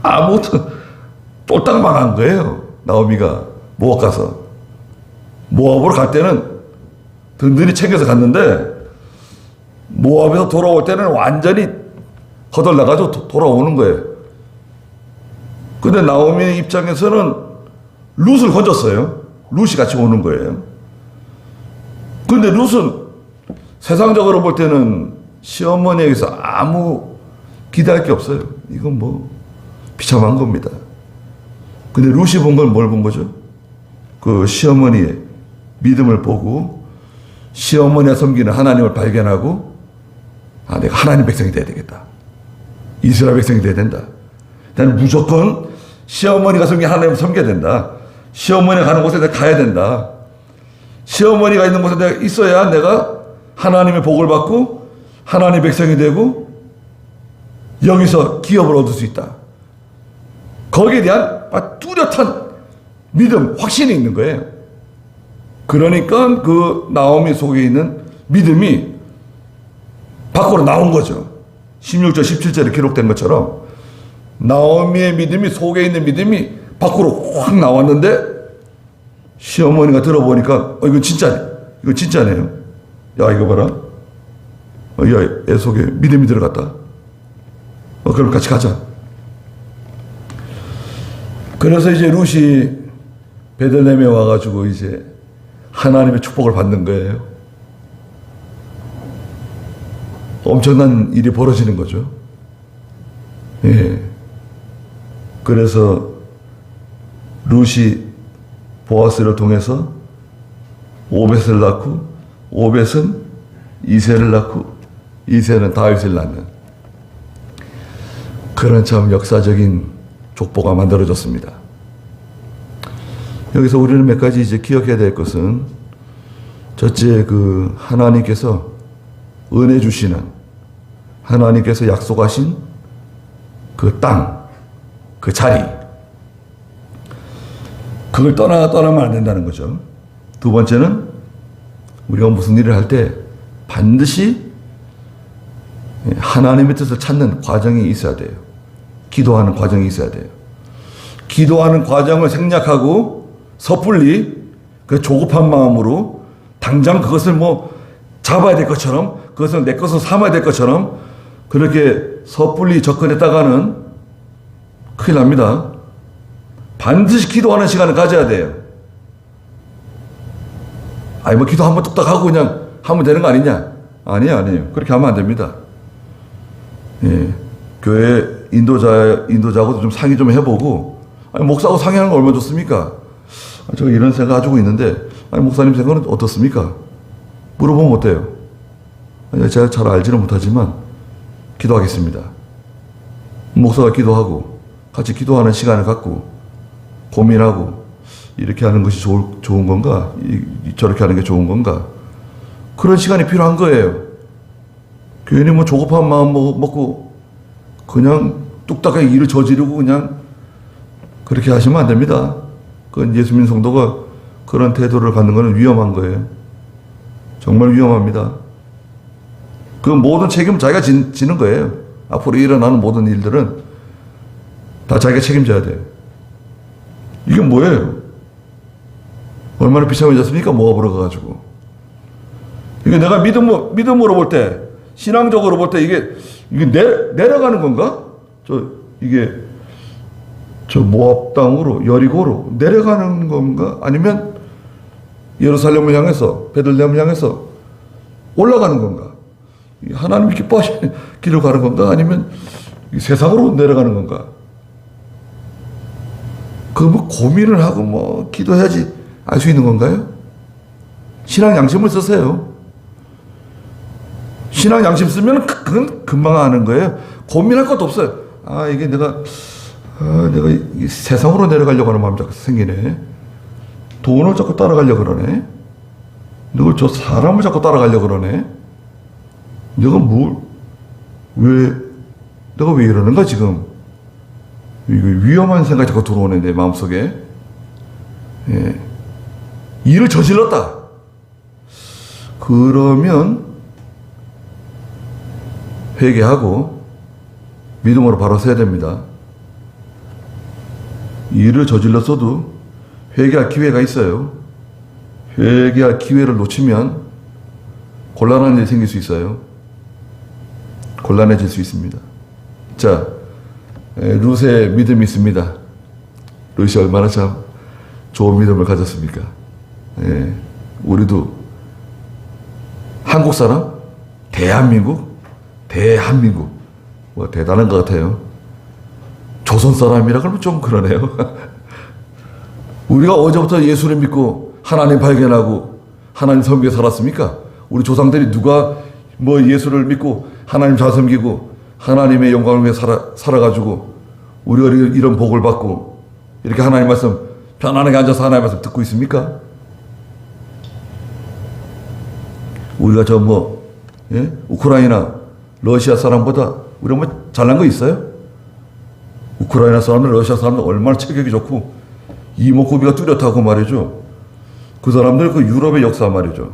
아무것도 똘딱 망한 거예요. 나오미가 모압 가서. 모압으로 갈 때는 든든히 챙겨서 갔는데 모압에서 돌아올 때는 완전히 허덜나가지고 돌아오는 거예요. 근데 나오미 입장에서는 룻을 건졌어요. 룻이 같이 오는 거예요. 근데 룻은 세상적으로 볼 때는 시어머니에게서 아무 기대할 게 없어요. 이건 뭐 비참한 겁니다. 근데 룻이 본 건 뭘 본 거죠? 그 시어머니의 믿음을 보고 시어머니가 섬기는 하나님을 발견하고 내가 하나님 백성이 돼야 되겠다. 이스라엘 백성이 돼야 된다. 나는 무조건 시어머니가 섬기는 하나님을 섬겨야 된다. 시어머니가 가는 곳에 내가 가야 된다. 시어머니가 있는 곳에 내가 있어야 내가 하나님의 복을 받고 하나님의 백성이 되고 여기서 기업을 얻을 수 있다. 거기에 대한 뚜렷한 믿음, 확신이 있는 거예요. 그러니까 그 나오미 속에 있는 믿음이 밖으로 나온 거죠. 16절, 17절에 기록된 것처럼 나오미의 믿음이 속에 있는 믿음이 밖으로 확 나왔는데 시어머니가 들어보니까 이거 진짜네. 이거 진짜네요. 야 이거 봐라. 야, 애 속에 믿음이 들어갔다. 그럼 같이 가자. 그래서 이제 룻이 베들레헴에 와가지고 이제 하나님의 축복을 받는 거예요. 엄청난 일이 벌어지는 거죠. 예. 그래서 룻이 보아스를 통해서 오벳을 낳고 오벳은 이새를 낳고 이새는 다윗을 낳는 그런 참 역사적인 족보가 만들어졌습니다. 여기서 우리는 몇 가지 이제 기억해야 될 것은 첫째 그 하나님께서 은혜 주시는 하나님께서 약속하신 그 땅, 그 자리 그걸 떠나면 안 된다는 거죠. 두 번째는 우리가 무슨 일을 할 때 반드시 하나님의 뜻을 찾는 과정이 있어야 돼요. 기도하는 과정이 있어야 돼요. 기도하는 과정을 생략하고 섣불리 그 조급한 마음으로 당장 그것을 뭐 잡아야 될 것처럼 그것을 내 것으로 삼아야 될 것처럼 그렇게 섣불리 접근했다가는 큰일 납니다. 반드시 기도하는 시간을 가져야 돼요. 아니 뭐 기도 한번 뚝딱 하고 그냥 하면 되는 거 아니냐? 아니에요. 그렇게 하면 안 됩니다. 예. 교회 인도자하고도 좀 상의 좀 해보고 아니 목사하고 상의하는 거 얼마나 좋습니까? 제가 이런 생각 가지고 있는데 아니 목사님 생각은 어떻습니까? 물어보면 어때요? 아니, 제가 잘 알지는 못하지만 기도하겠습니다. 목사가 기도하고 같이 기도하는 시간을 갖고 고민하고 이렇게 하는 것이 좋은 건가? 저렇게 하는 게 좋은 건가? 그런 시간이 필요한 거예요. 괜히 뭐 조급한 마음 먹고 그냥 뚝딱하게 일을 저지르고 그냥 그렇게 하시면 안 됩니다. 그건 예수민 성도가 그런 태도를 갖는 것은 위험한 거예요. 정말 위험합니다. 그 모든 책임은 자기가 지는 거예요. 앞으로 일어나는 모든 일들은 다 자기가 책임져야 돼요. 이게 뭐예요? 얼마나 비참해졌습니까? 모압으로 가가지고. 이게 내가 믿음으로 볼 때, 신앙적으로 볼 때 이게 내려가는 건가? 저 모압 땅으로, 여리고로 내려가는 건가? 아니면 예루살렘을 향해서, 베들레헴을 향해서 올라가는 건가? 하나님이 기뻐하시는 길을 가는 건가? 아니면 세상으로 내려가는 건가? 그 뭐 고민을 하고 뭐 기도해야지 알 수 있는 건가요? 신앙 양심을 쓰세요. 신앙 양심 쓰면 그건 금방 아는 거예요. 고민할 것도 없어요. 이게 내가 이 세상으로 내려가려고 하는 마음이 자꾸 생기네. 돈을 자꾸 따라가려고 그러네. 누굴 저 사람을 자꾸 따라가려고 그러네. 내가 내가 왜 이러는가 지금. 이거 위험한 생각이 자꾸 들어오네 내 마음속에. 예. 일을 저질렀다. 그러면 회개하고 믿음으로 바로 서야 됩니다. 일을 저질렀어도 회개할 기회가 있어요. 회개할 기회를 놓치면 곤란한 일이 생길 수 있어요. 곤란해질 수 있습니다. 자, 룻의 믿음이 있습니다. 룻이 얼마나 참 좋은 믿음을 가졌습니까? 우리도 한국 사람, 대한민국 뭐 대단한 것 같아요. 조선 사람이라 그러면 좀 그러네요. 우리가 언제부터 예수를 믿고 하나님 발견하고 하나님 섬기며 살았습니까? 우리 조상들이 누가 뭐 예수를 믿고 하나님 잘 섬기고 하나님의 영광을 위해 살아가지고 우리가 이런 복을 받고 이렇게 하나님 말씀 편안하게 앉아서 하나님 말씀 듣고 있습니까? 우리가 우크라이나 러시아 사람보다 우리가 뭐 잘난 거 있어요? 우크라이나 사람들, 러시아 사람들 얼마나 체격이 좋고 이목구비가 뚜렷하고 말이죠. 그 사람들 그 유럽의 역사 말이죠.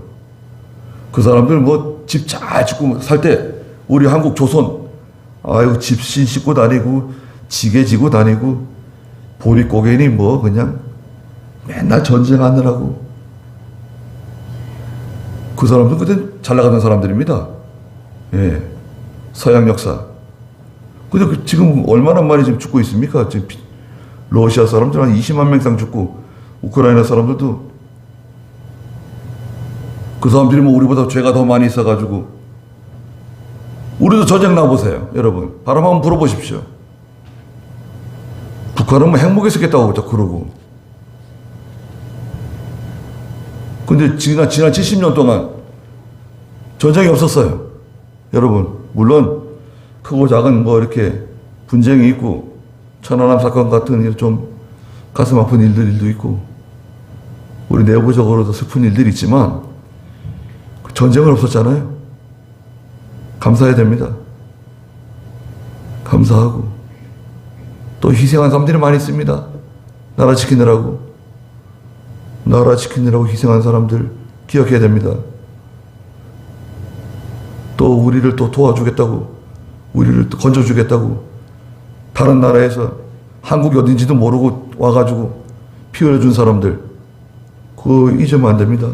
그 사람들 뭐 집 잘 짓고 살 때 우리 한국 조선 집신 싣고 다니고 지게 지고 다니고 보릿고개니 뭐 그냥 맨날 전쟁하느라고. 그 사람들 그때 잘 나가던 사람들입니다. 예. 서양 역사. 근데 지금 얼마나 많이 지금 죽고 있습니까? 지금 러시아 사람들 한 20만 명 이상 죽고 우크라이나 사람들도 그 사람들이 뭐 우리보다 죄가 더 많이 있어가지고 우리도 전쟁 나보세요. 여러분 바람 한번 불어보십시오. 북한은 뭐 행복했었겠다고 자꾸 그러고. 근데 지난 70년 동안 전쟁이 없었어요. 여러분 물론 크고 작은 뭐 이렇게 분쟁이 있고 천안함 사건 같은 좀 가슴 아픈 일도 있고 우리 내부적으로도 슬픈 일들이 있지만 전쟁은 없었잖아요. 감사해야 됩니다. 감사하고 또 희생한 사람들이 많이 있습니다. 나라 지키느라고 희생한 사람들 기억해야 됩니다. 또 우리를 또 도와주겠다고 우리를 또 건져주겠다고 다른 나라에서 한국이 어딘지도 모르고 와가지고 피 흘려준 사람들 그거 잊으면 안 됩니다.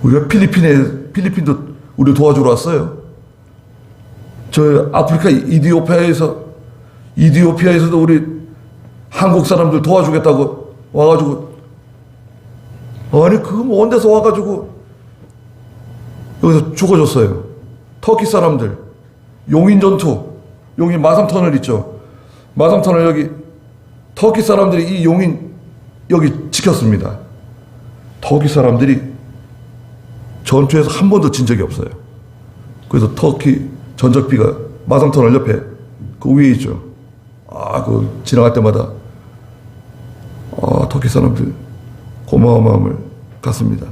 우리가 필리핀도 우리 도와주러 왔어요. 저 아프리카 이디오피아에서도 우리 한국 사람들 도와주겠다고 와가지고 아니 그거 먼 데서 와가지고 여기서 죽어줬어요. 터키 사람들 용인 전투 용인 마삼 터널 있죠. 마삼 터널 여기 터키 사람들이 이 용인 여기 지켰습니다. 터키 사람들이 전투에서 한 번도 진 적이 없어요. 그래서 터키 전적비가 마삼 터널 옆에 그 위에 있죠. 그 지나갈 때마다 터키 사람들 고마운 마음을 갖습니다.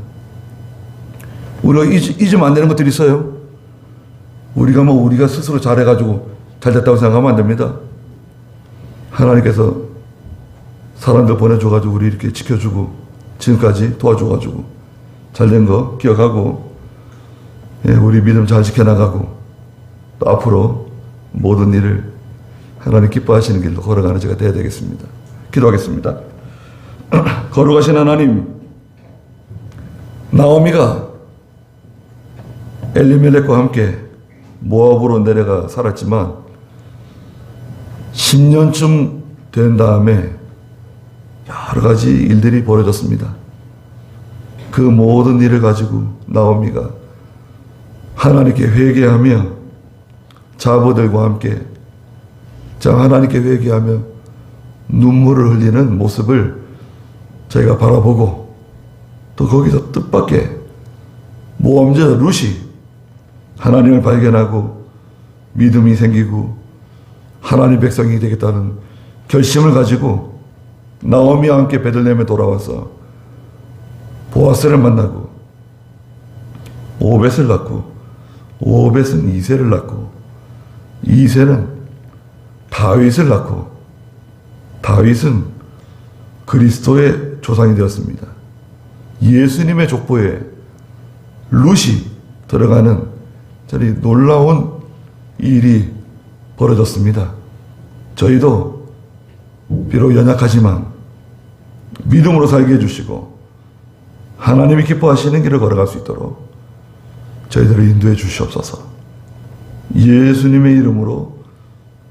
우리가 잊으면 안 되는 것들이 있어요. 우리가 스스로 잘해가지고 잘 됐다고 생각하면 안 됩니다. 하나님께서 사람들 보내줘가지고 우리 이렇게 지켜주고 지금까지 도와줘가지고 잘된 거 기억하고, 예, 우리 믿음 잘 지켜나가고 또 앞으로 모든 일을 하나님 기뻐하시는 길로 걸어가는 제가 되어야 되겠습니다. 기도하겠습니다. 거룩하신 하나님, 나오미가 엘리멜렉과 함께 모압으로 내려가 살았지만 10년쯤 된 다음에 여러 가지 일들이 벌어졌습니다. 그 모든 일을 가지고 나오미가 하나님께 회개하며 자부들과 함께 하나님께 회개하며 눈물을 흘리는 모습을 저희가 바라보고, 또 거기서 뜻밖의 모험자 룻이 하나님을 발견하고 믿음이 생기고 하나님 백성이 되겠다는 결심을 가지고 나오미와 함께 베들레헴에 돌아와서 보아스를 만나고 오벳을 낳고, 오벳은 이새를 낳고, 이새는 다윗을 낳고, 다윗은 그리스도의 조상이 되었습니다. 예수님의 족보에 룻이 들어가는 저리 놀라운 일이 벌어졌습니다. 저희도 비록 연약하지만 믿음으로 살게 해주시고 하나님이 기뻐하시는 길을 걸어갈 수 있도록 저희들을 인도해 주시옵소서. 예수님의 이름으로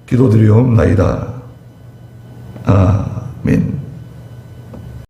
기도드리옵나이다.